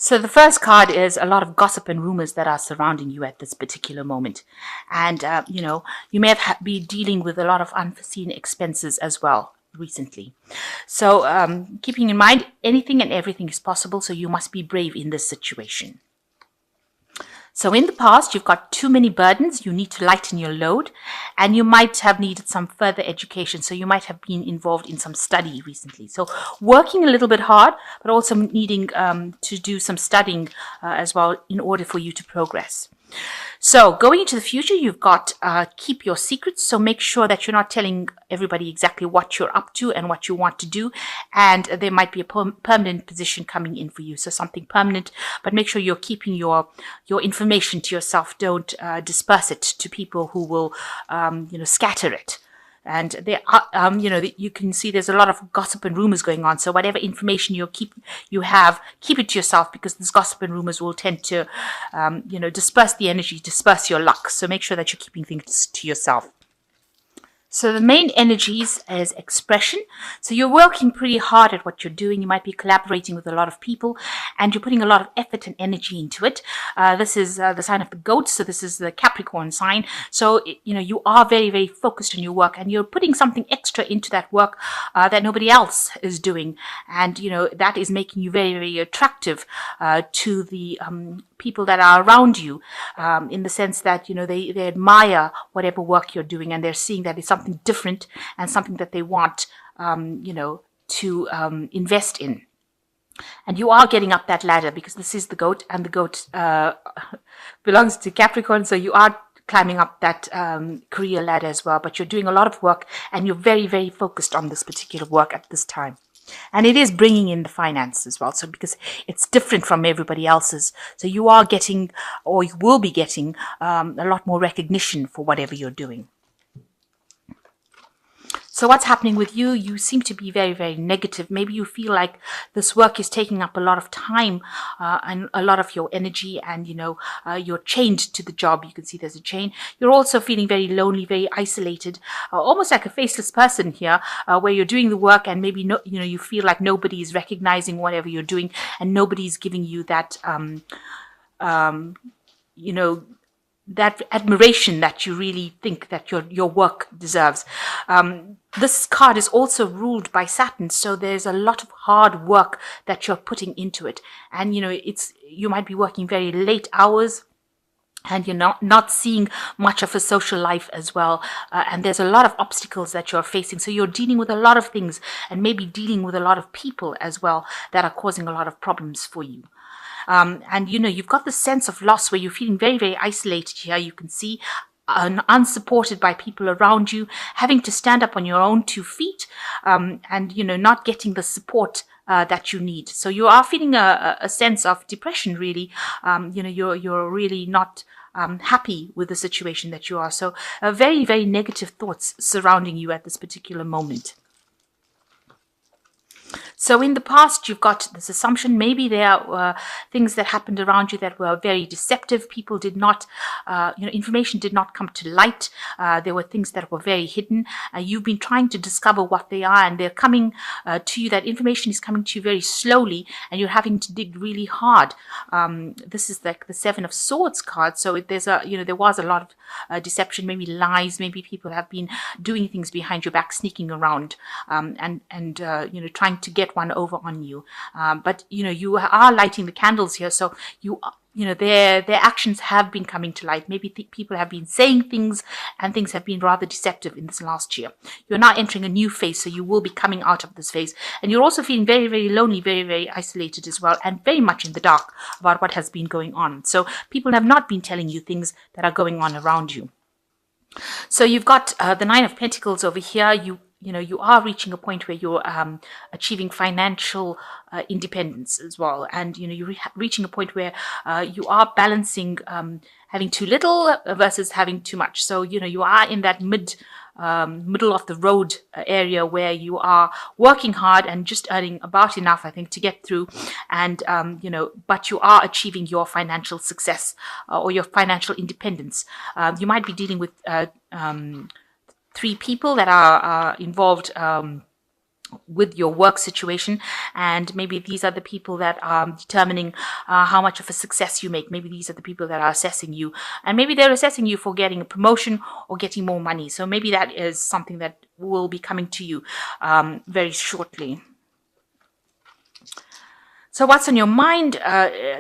So the first card is a lot of gossip and rumors that are surrounding you at this particular moment. And, you may have been dealing with a lot of unforeseen expenses as well recently. So keeping in mind, anything and everything is possible. So you must be brave in this situation. So in the past, you've got too many burdens. You need to lighten your load, and you might have needed some further education. So you might have been involved in some study recently. So working a little bit hard, but also needing to do some studying as well in order for you to progress. So going into the future, you've got keep your secrets. So make sure that you're not telling everybody exactly what you're up to and what you want to do. And there might be a permanent position coming in for you. So something permanent, but make sure you're keeping your information to yourself. Don't disperse it to people who will, scatter it. And there are, you can see there's a lot of gossip and rumors going on. So whatever information keep it to yourself, because this gossip and rumors will tend to, disperse the energy, disperse your luck. So make sure that you're keeping things to yourself. So the main energies is expression. So you're working pretty hard at what you're doing. You might be collaborating with a lot of people, and you're putting a lot of effort and energy into it. This is the sign of the goat. So this is the Capricorn sign. So, you are very, very focused on your work, and you're putting something extra into that work that nobody else is doing. And, that is making you very, very attractive to the people that are around you, in the sense that, they admire whatever work you're doing, and they're seeing that it's something different and something that they want, to invest in. And you are getting up that ladder, because this is the goat, and the goat belongs to Capricorn. So you are climbing up that career ladder as well. But you're doing a lot of work, and you're very, very focused on this particular work at this time. And it is bringing in the finance as well. So because it's different from everybody else's. So you are getting, or you will be getting, a lot more recognition for whatever you're doing. So what's happening with you? You seem to be very, very negative. Maybe you feel like this work is taking up a lot of time and a lot of your energy, and, you're chained to the job. You can see there's a chain. You're also feeling very lonely, very isolated, almost like a faceless person here, where you're doing the work, and maybe, you feel like nobody is recognizing whatever you're doing, and nobody's giving you that, that admiration that you really think that your work deserves. This card is also ruled by Saturn, so there's a lot of hard work that you're putting into it. And, you might be working very late hours, and you're not seeing much of a social life as well. And there's a lot of obstacles that you're facing. So you're dealing with a lot of things, and maybe dealing with a lot of people as well that are causing a lot of problems for you. And, you've got this sense of loss where you're feeling very, very isolated here. You can see unsupported by people around you, having to stand up on your own 2 feet, and, not getting the support that you need. So you are feeling a sense of depression, really. You're really not happy with the situation that you are. So very, very negative thoughts surrounding you at this particular moment. So in the past, you've got this assumption, maybe there were things that happened around you that were very deceptive. People did not, information did not come to light. There were things that were very hidden. You've been trying to discover what they are, and they're coming to you. That information is coming to you very slowly, and you're having to dig really hard. This is like the 7 of Swords card. So there was a lot of deception, maybe lies. Maybe people have been doing things behind your back, sneaking around, and trying to get one over on you. But, you are lighting the candles here. So their actions have been coming to light. Maybe people have been saying things, and things have been rather deceptive in this last year. You're now entering a new phase, so you will be coming out of this phase. And you're also feeling very, very lonely, very, very isolated as well, and very much in the dark about what has been going on. So people have not been telling you things that are going on around you. So you've got the 9 of Pentacles over here. You are reaching a point where you're achieving financial independence as well. And, you're reaching a point where you are balancing having too little versus having too much. So, you are in that middle of the road area where you are working hard and just earning about enough, I think, to get through. And, but you are achieving your financial success or your financial independence. You might be dealing with 3 people that are involved with your work situation, and maybe these are the people that are determining how much of a success you make. Maybe these are the people that are assessing you, and maybe they're assessing you for getting a promotion or getting more money. So maybe that is something that will be coming to you very shortly. So what's on your mind?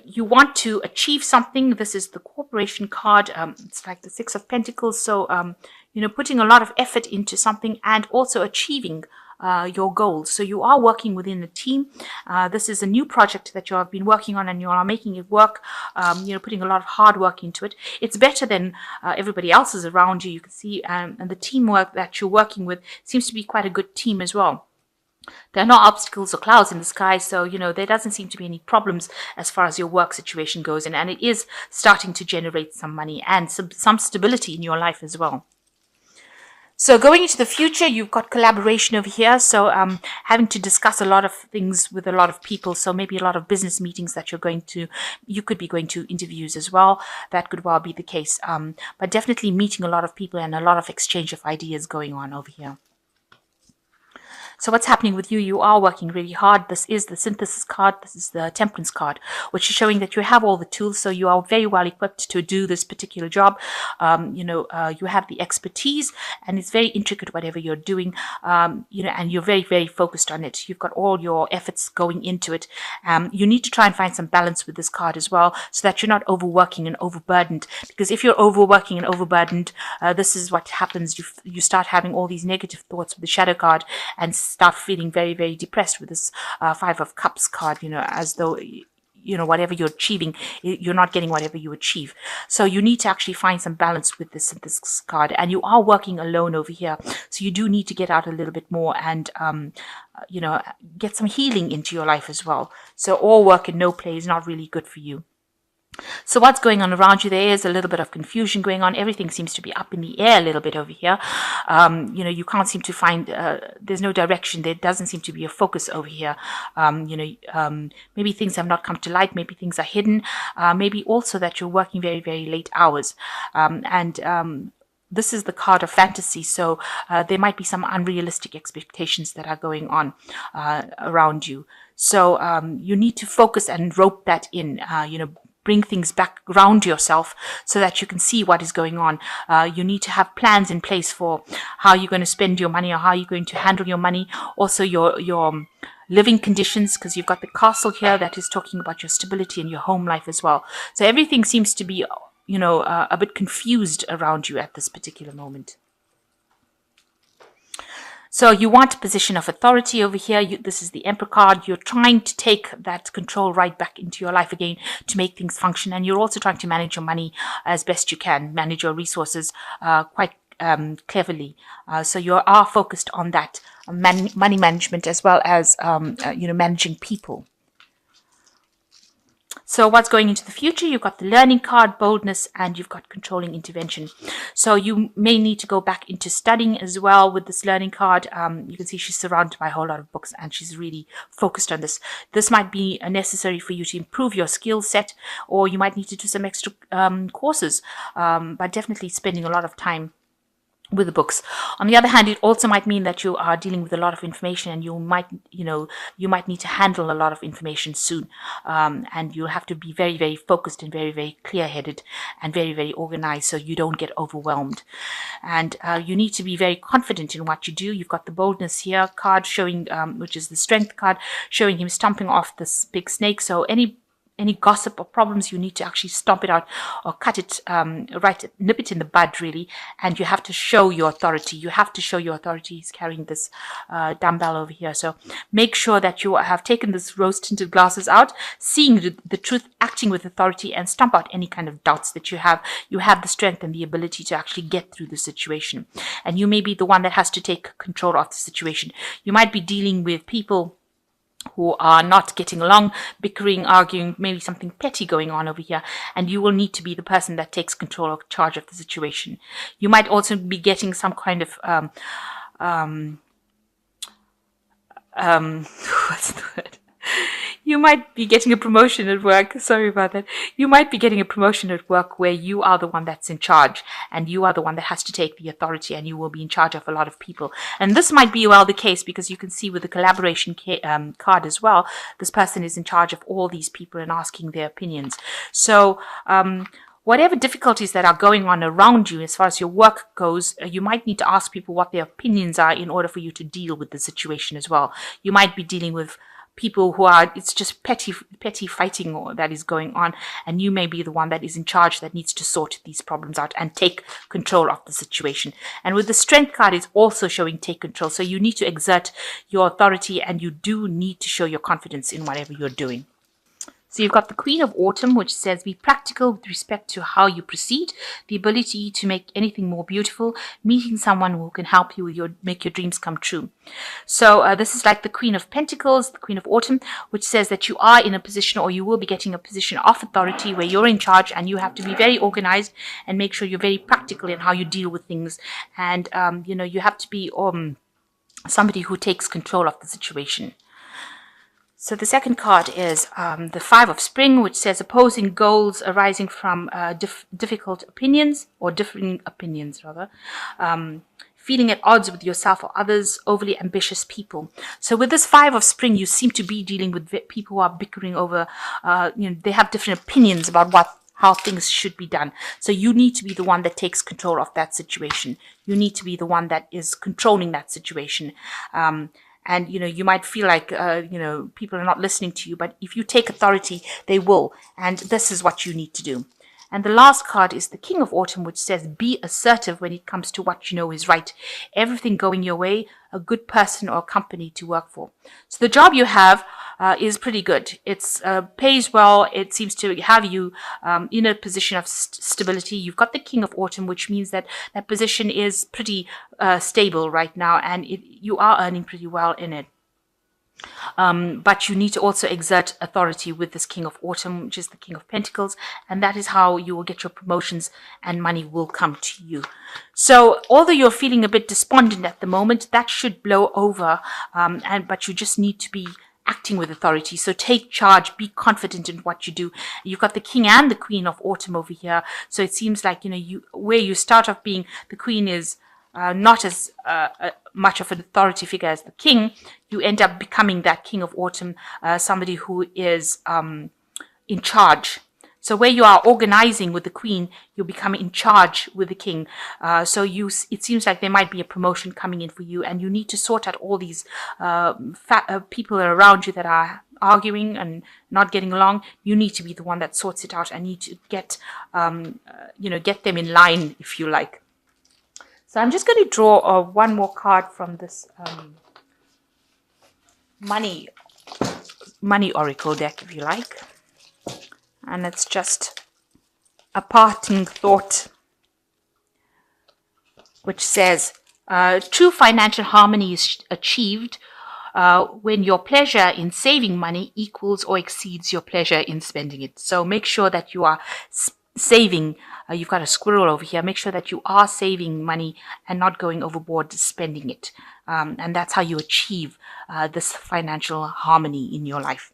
You want to achieve something. This is the Corporation card. It's like the Six of Pentacles. So, putting a lot of effort into something and also achieving your goals. So you are working within a team. This is a new project that you have been working on, and you are making it work, putting a lot of hard work into it. It's better than everybody else's around you. You can see, and the teamwork that you're working with seems to be quite a good team as well. There are no obstacles or clouds in the sky, so, there doesn't seem to be any problems as far as your work situation goes, and it is starting to generate some money and some stability in your life as well. So going into the future, you've got collaboration over here. So having to discuss a lot of things with a lot of people. So maybe a lot of business meetings that you could be going to interviews as well. That could well be the case. But definitely meeting a lot of people and a lot of exchange of ideas going on over here. So what's happening with you? You are working really hard. This is the Synthesis card. This is the Temperance card, which is showing that you have all the tools. So you are very well equipped to do this particular job. You have the expertise, and it's very intricate, whatever you're doing, and you're very, very focused on it. You've got all your efforts going into it. You need to try and find some balance with this card as well, so that you're not overworking and overburdened. Because if you're overworking and overburdened, this is what happens. You start having all these negative thoughts with the Shadow card, and start feeling very, very depressed with this Five of Cups card, as though, whatever you're achieving, you're not getting whatever you achieve. So you need to actually find some balance with this Synthesis card. And you are working alone over here. So you do need to get out a little bit more and, get some healing into your life as well. So all work and no play is not really good for you. So what's going on around you? There is a little bit of confusion going on. Everything seems to be up in the air a little bit over here. You can't seem to find, there's no direction. There doesn't seem to be a focus over here. Maybe things have not come to light. Maybe things are hidden. Maybe also that you're working very, very late hours. This is the card of fantasy, so there might be some unrealistic expectations that are going on around you. So you need to focus and rope that in, bring things back around yourself so that you can see what is going on. You need to have plans in place for how you're going to spend your money or how you're going to handle your money. Also your living conditions, because you've got the Castle here that is talking about your stability and your home life as well. So everything seems to be, a bit confused around you at this particular moment. So you want a position of authority over here. This is the Emperor card. You're trying to take that control right back into your life again to make things function. And you're also trying to manage your money as best you can, manage your resources quite cleverly. So you are focused on that money management as well as, managing people. So what's going into the future? You've got the Learning card, Boldness, and you've got Controlling Intervention. So you may need to go back into studying as well with this Learning card. You can see she's surrounded by a whole lot of books and she's really focused on this. This might be necessary for you to improve your skill set, or you might need to do some extra courses, but definitely spending a lot of time with the books. On the other hand, it also might mean that you are dealing with a lot of information, and you might need to handle a lot of information soon. And you'll have to be very, very focused and very, very clear-headed and very, very organized so you don't get overwhelmed. And you need to be very confident in what you do. You've got the Boldness here card showing, which is the Strength card, showing him stomping off this big snake. So any gossip or problems, you need to actually stomp it out or cut it, nip it in the bud, really. And you have to show your authority. You have to show your authority. He's carrying this dumbbell over here. So make sure that you have taken this rose-tinted glasses out, seeing the truth, acting with authority, and stomp out any kind of doubts that you have. You have the strength and the ability to actually get through the situation. And you may be the one that has to take control of the situation. You might be dealing with people who are not getting along, bickering, arguing, maybe something petty going on over here, and you will need to be the person that takes control or charge of the situation. You might also be getting some kind of what's the word? You might be getting a promotion at work. Sorry about that. You might be getting a promotion at work where you are the one that's in charge, and you are the one that has to take the authority, and you will be in charge of a lot of people. And this might be well the case, because you can see with the collaboration card as well, this person is in charge of all these people and asking their opinions. So whatever difficulties that are going on around you as far as your work goes, you might need to ask people what their opinions are in order for you to deal with the situation as well. You might be dealing with people who are, it's just petty fighting that is going on, and you may be the one that is in charge that needs to sort these problems out and take control of the situation. And with the strength card, it's also showing take control. So you need to exert your authority, and you do need to show your confidence in whatever you're doing. So you've got the Queen of Autumn, which says be practical with respect to how you proceed, the ability to make anything more beautiful, meeting someone who can help you with make your dreams come true. So this is like the Queen of Pentacles, the Queen of Autumn, which says that you are in a position, or you will be getting a position of authority where you're in charge, and you have to be very organized and make sure you're very practical in how you deal with things. And, you have to be somebody who takes control of the situation. So the second card is the Five of Spring, which says opposing goals arising from difficult opinions, or differing opinions rather, feeling at odds with yourself or others, overly ambitious people. So with this Five of Spring, you seem to be dealing with people who are bickering over, they have different opinions about how things should be done. So you need to be the one that takes control of that situation. You need to be the one that is controlling that situation. And, you might feel like, people are not listening to you, but if you take authority, they will. And this is what you need to do. And the last card is the King of Autumn, which says be assertive when it comes to what you know is right. Everything going your way, a good person or company to work for. So the job you have is pretty good. It's pays well. It seems to have you in a position of stability. You've got the King of Autumn, which means that that position is pretty stable right now, and you are earning pretty well in it. But you need to also exert authority with this King of Autumn, which is the King of Pentacles, and that is how you will get your promotions and money will come to you. So although you're feeling a bit despondent at the moment, that should blow over, but you just need to be acting with authority. So take charge, be confident in what you do. You've got the King and the Queen of Autumn over here. So it seems like, where you start off being the Queen is not as much of an authority figure as the King, you end up becoming that King of Autumn, somebody who is in charge. So where you are organizing with the Queen, you become in charge with the King. So it seems like there might be a promotion coming in for you, and you need to sort out all these people around you that are arguing and not getting along. You need to be the one that sorts it out and need to get them in line, if you like. So I'm just going to draw one more card from this money oracle deck, if you like. And it's just a parting thought, which says, true financial harmony is achieved when your pleasure in saving money equals or exceeds your pleasure in spending it. So make sure that you are saving. You've got a squirrel over here. Make sure that you are saving money and not going overboard spending it. And that's how you achieve this financial harmony in your life.